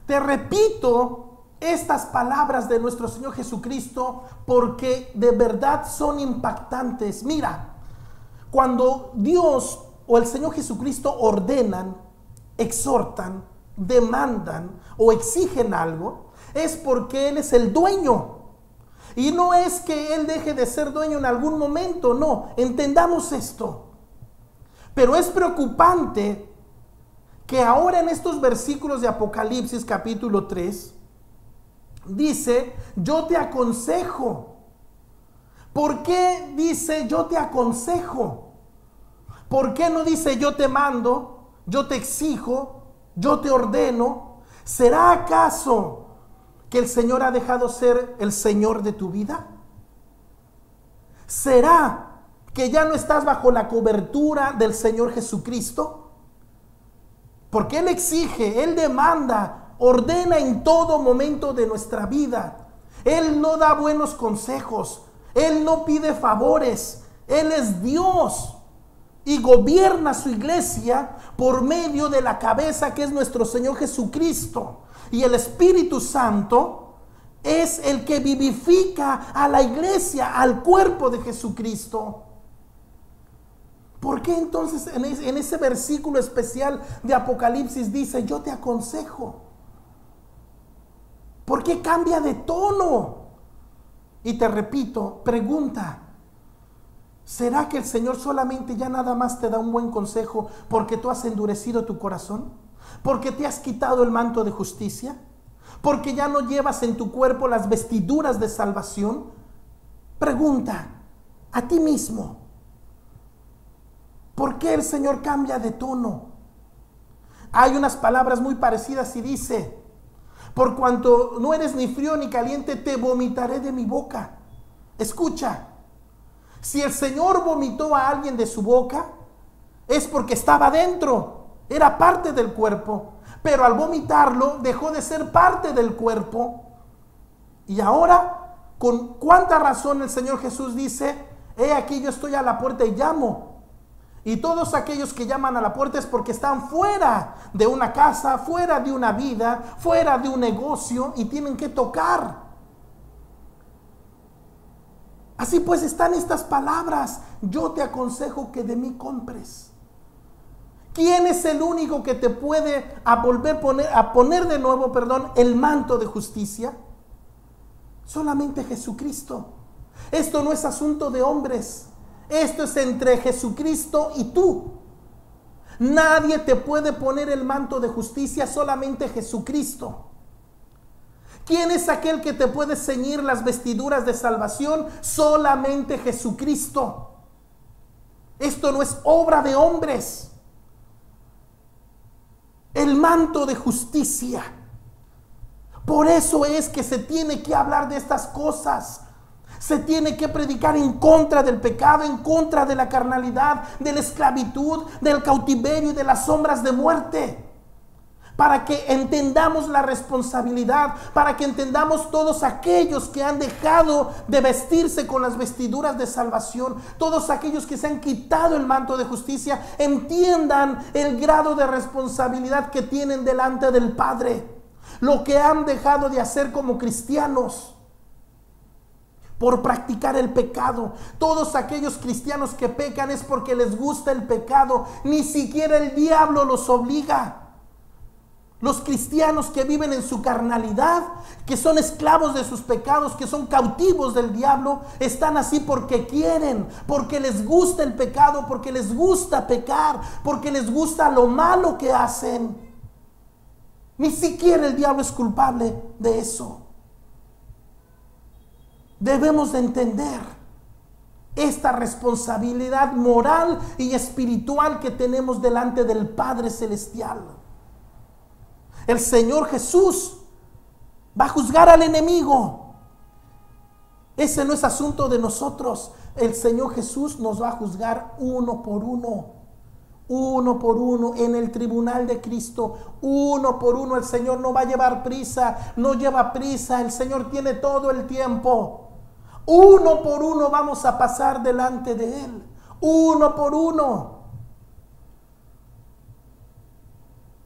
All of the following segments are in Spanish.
Te repito estas palabras de nuestro Señor Jesucristo porque de verdad son impactantes. Mira, cuando Dios o el Señor Jesucristo ordenan, exhortan, demandan o exigen algo, es porque Él es el dueño. Y no es que Él deje de ser dueño en algún momento, no, entendamos esto. Pero es preocupante que ahora en estos versículos de Apocalipsis capítulo 3, dice, yo te aconsejo. ¿Por qué dice yo te aconsejo? ¿Por qué no dice yo te mando, yo te exijo, yo te ordeno? ¿Será acaso que el Señor ha dejado ser el Señor de tu vida? ¿Será que ya no estás bajo la cobertura del Señor Jesucristo? Porque Él exige, Él demanda, ordena en todo momento de nuestra vida. Él no da buenos consejos, Él no pide favores, Él es Dios y gobierna su iglesia por medio de la cabeza que es nuestro Señor Jesucristo. Y el Espíritu Santo es el que vivifica a la iglesia, al cuerpo de Jesucristo. ¿Por qué entonces en ese versículo especial de Apocalipsis dice, yo te aconsejo? ¿Por qué cambia de tono? Y te repito, pregunta, ¿será que el Señor solamente ya nada más te da un buen consejo porque tú has endurecido tu corazón? ¿Porque te has quitado el manto de justicia? ¿Porque ya no llevas en tu cuerpo las vestiduras de salvación? Pregunta a ti mismo, ¿por qué el Señor cambia de tono? Hay unas palabras muy parecidas y dice, por cuanto no eres ni frío ni caliente, te vomitaré de mi boca. Escucha, si el Señor vomitó a alguien de su boca, es porque estaba dentro, era parte del cuerpo, pero al vomitarlo dejó de ser parte del cuerpo. Y ahora, ¿con cuánta razón el Señor Jesús dice, he aquí yo estoy a la puerta y llamo? Y todos aquellos que llaman a la puerta es porque están fuera de una casa, fuera de una vida, fuera de un negocio y tienen que tocar. Así pues están estas palabras, yo te aconsejo que de mí compres. ¿Quién es el único que te puede poner de nuevo, el manto de justicia? Solamente Jesucristo. Esto no es asunto de hombres. Esto es entre Jesucristo y tú. Nadie te puede poner el manto de justicia, solamente Jesucristo. ¿Quién es aquel que te puede ceñir las vestiduras de salvación? Solamente Jesucristo. Esto no es obra de hombres. El manto de justicia. Por eso es que se tiene que hablar de estas cosas. Se tiene que predicar en contra del pecado, en contra de la carnalidad, de la esclavitud, del cautiverio y de las sombras de muerte. Para que entendamos la responsabilidad, para que entendamos todos aquellos que han dejado de vestirse con las vestiduras de salvación, todos aquellos que se han quitado el manto de justicia, entiendan el grado de responsabilidad que tienen delante del Padre, lo que han dejado de hacer como cristianos por practicar el pecado. Todos aquellos cristianos que pecan es porque les gusta el pecado, ni siquiera el diablo los obliga. Los cristianos que viven en su carnalidad, que son esclavos de sus pecados, que son cautivos del diablo, están así porque quieren, porque les gusta el pecado, porque les gusta pecar, porque les gusta lo malo que hacen. Ni siquiera el diablo es culpable de eso. Debemos de entender esta responsabilidad moral y espiritual que tenemos delante del Padre Celestial. El Señor Jesús va a juzgar al enemigo. Ese no es asunto de nosotros. El Señor Jesús nos va a juzgar uno por uno. Uno por uno en el tribunal de Cristo. Uno por uno. El Señor no va a llevar prisa. No lleva prisa. El Señor tiene todo el tiempo. Uno por uno vamos a pasar delante de Él. Uno por uno.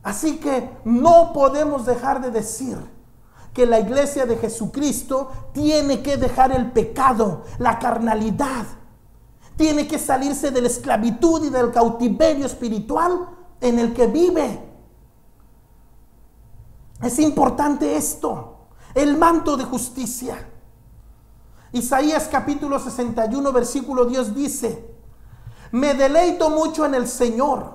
Así que no podemos dejar de decir que la iglesia de Jesucristo tiene que dejar el pecado, la carnalidad. Tiene que salirse de la esclavitud y del cautiverio espiritual en el que vive. Es importante esto, el manto de justicia. Isaías capítulo 61 versículo 10 dice: me deleito mucho en el Señor,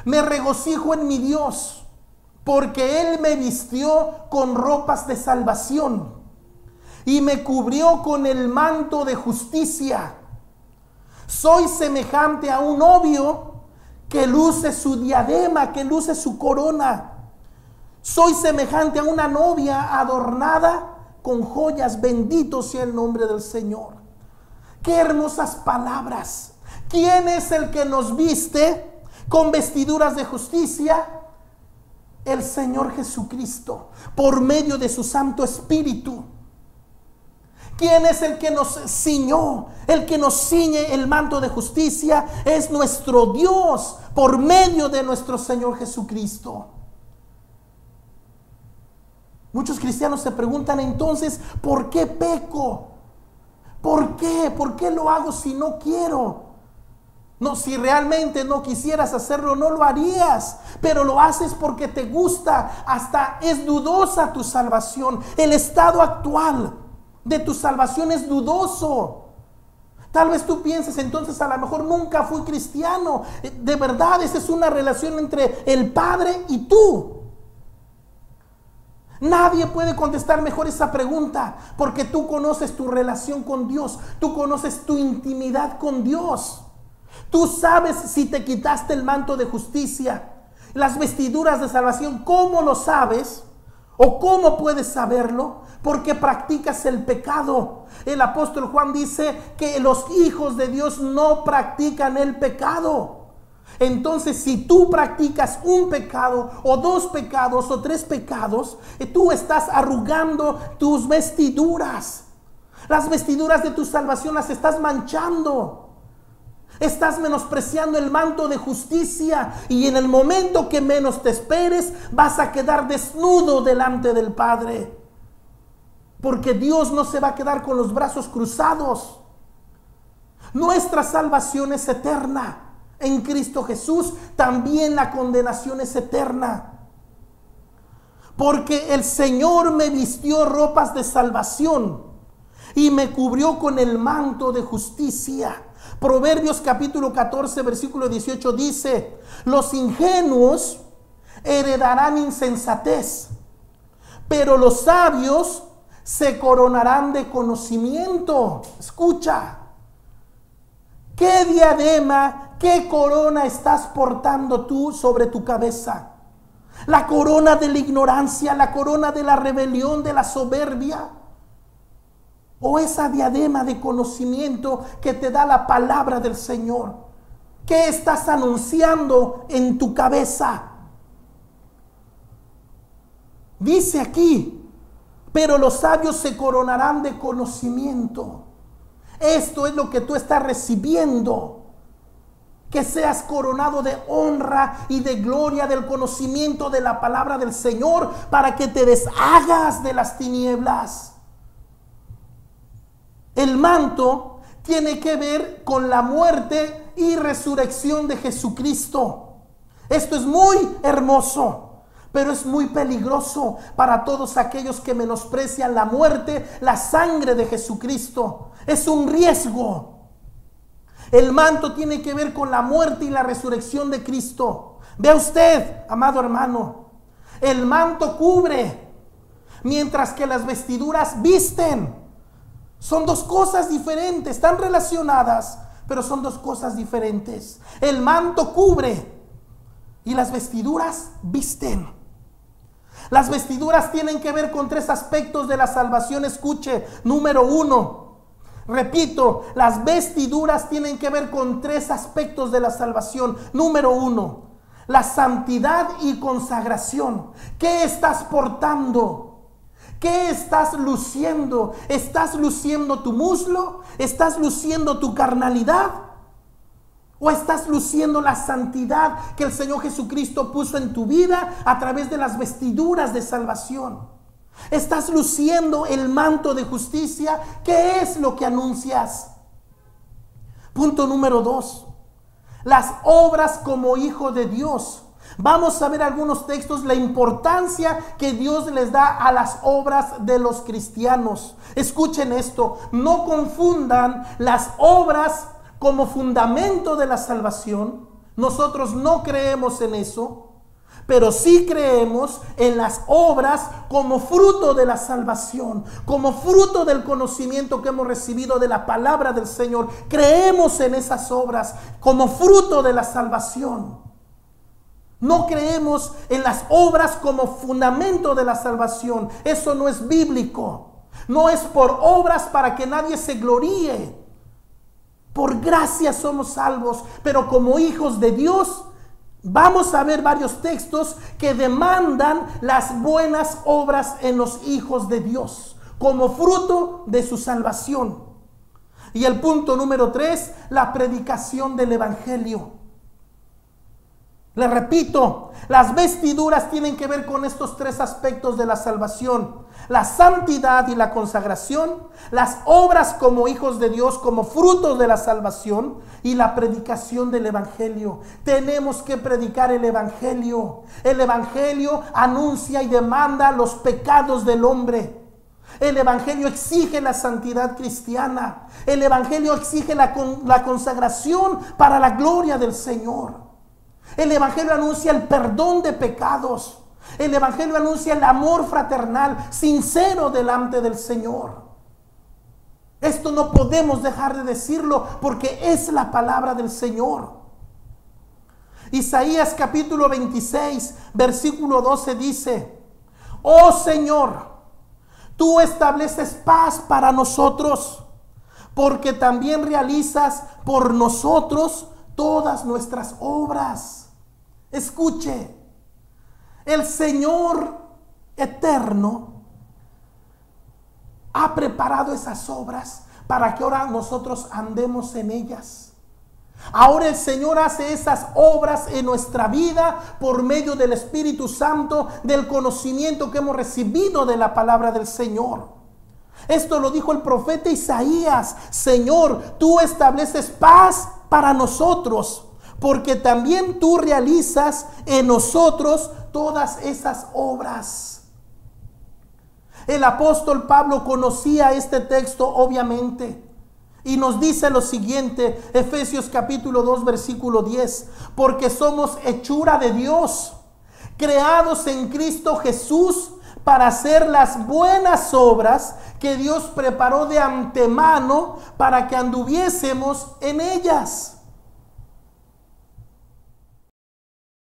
me regocijo en mi Dios, porque Él me vistió con ropas de salvación y me cubrió con el manto de justicia. Soy semejante a un novio que luce su diadema, que luce su corona. Soy semejante a una novia adornada con joyas. Bendito sea el nombre del Señor. Qué hermosas palabras. ¿Quién es el que nos viste con vestiduras de justicia? El Señor Jesucristo, por medio de su Santo Espíritu. ¿Quién es el que nos ciñó? El que nos ciñe el manto de justicia es nuestro Dios, por medio de nuestro Señor Jesucristo. Muchos cristianos se preguntan entonces, ¿por qué peco? ¿Por qué? ¿Por qué lo hago si no quiero? No, si realmente no quisieras hacerlo, no lo harías, pero lo haces porque te gusta. Hasta es dudosa tu salvación. El estado actual de tu salvación es dudoso. Tal vez tú pienses entonces, a lo mejor nunca fui cristiano. De verdad, esa es una relación entre el Padre y tú. Nadie puede contestar mejor esa pregunta, porque tú conoces tu relación con Dios, tú conoces tu intimidad con Dios. Tú sabes si te quitaste el manto de justicia, las vestiduras de salvación. ¿Cómo lo sabes? ¿O cómo puedes saberlo? Porque practicas el pecado. El apóstol Juan dice que los hijos de Dios no practican el pecado. Entonces, si tú practicas un pecado o dos pecados o tres pecados, tú estás arrugando tus vestiduras. Las vestiduras de tu salvación las estás manchando. Estás menospreciando el manto de justicia, y en el momento que menos te esperes vas a quedar desnudo delante del Padre, porque Dios no se va a quedar con los brazos cruzados. Nuestra salvación es eterna en Cristo Jesús. También la condenación es eterna, porque el Señor me vistió ropas de salvación y me cubrió con el manto de justicia. Proverbios capítulo 14 versículo 18 dice: los ingenuos heredarán insensatez, pero los sabios se coronarán de conocimiento. Escucha, ¿qué diadema, qué corona estás portando tú sobre tu cabeza? ¿La corona de la ignorancia, la corona de la rebelión, de la soberbia? ¿O esa diadema de conocimiento que te da la palabra del Señor? ¿Qué estás anunciando en tu cabeza? Dice aquí: pero los sabios se coronarán de conocimiento. Esto es lo que tú estás recibiendo. Que seas coronado de honra y de gloria, del conocimiento de la palabra del Señor, para que te deshagas de las tinieblas. El manto tiene que ver con la muerte y resurrección de Jesucristo. Esto es muy hermoso, pero es muy peligroso para todos aquellos que menosprecian la muerte, la sangre de Jesucristo. Es un riesgo. El manto tiene que ver con la muerte y la resurrección de Cristo. Vea usted, amado hermano, el manto cubre, mientras que las vestiduras visten. Son dos cosas diferentes, están relacionadas, pero son dos cosas diferentes. El manto cubre y las vestiduras visten. Las vestiduras tienen que ver con tres aspectos de la salvación. Escuche, número uno, repito, las vestiduras tienen que ver con tres aspectos de la salvación. Número uno, la santidad y consagración. ¿Qué estás portando? ¿Qué estás luciendo? ¿Estás luciendo tu muslo? ¿Estás luciendo tu carnalidad? ¿O estás luciendo la santidad que el Señor Jesucristo puso en tu vida a través de las vestiduras de salvación? ¿Estás luciendo el manto de justicia? ¿Qué es lo que anuncias? Punto número 2. Las obras como hijo de Dios. Vamos a ver algunos textos, la importancia que Dios les da a las obras de los cristianos. Escuchen esto, no confundan las obras como fundamento de la salvación. Nosotros no creemos en eso, pero sí creemos en las obras como fruto de la salvación, como fruto del conocimiento que hemos recibido de la palabra del Señor. Creemos en esas obras como fruto de la salvación. No creemos en las obras como fundamento de la salvación. Eso no es bíblico. No es por obras para que nadie se gloríe. Por gracia somos salvos, pero como hijos de Dios, vamos a ver varios textos que demandan las buenas obras en los hijos de Dios, como fruto de su salvación. Y el punto número 3, la predicación del evangelio. Le repito, las vestiduras tienen que ver con estos 3 aspectos de la salvación: la santidad y la consagración, las obras como hijos de Dios, como frutos de la salvación, y la predicación del evangelio. Tenemos que predicar el evangelio. El evangelio anuncia y demanda los pecados del hombre. El evangelio exige la santidad cristiana. El evangelio exige la consagración para la gloria del Señor. El evangelio anuncia el perdón de pecados. El evangelio anuncia el amor fraternal sincero delante del Señor. Esto no podemos dejar de decirlo porque es la palabra del Señor. Isaías capítulo 26, versículo 12 dice: oh Señor, tú estableces paz para nosotros, porque también realizas por nosotros todas nuestras obras. Escuche, el Señor eterno ha preparado esas obras para que ahora nosotros andemos en ellas. Ahora el Señor hace esas obras en nuestra vida por medio del Espíritu Santo, del conocimiento que hemos recibido de la palabra del Señor. Esto lo dijo el profeta Isaías: Señor, tú estableces paz para nosotros, porque también tú realizas en nosotros todas esas obras. El apóstol Pablo conocía este texto obviamente, y nos dice lo siguiente, Efesios capítulo 2 versículo 10: porque somos hechura de Dios, creados en Cristo Jesús para hacer las buenas obras que Dios preparó de antemano para que anduviésemos en ellas.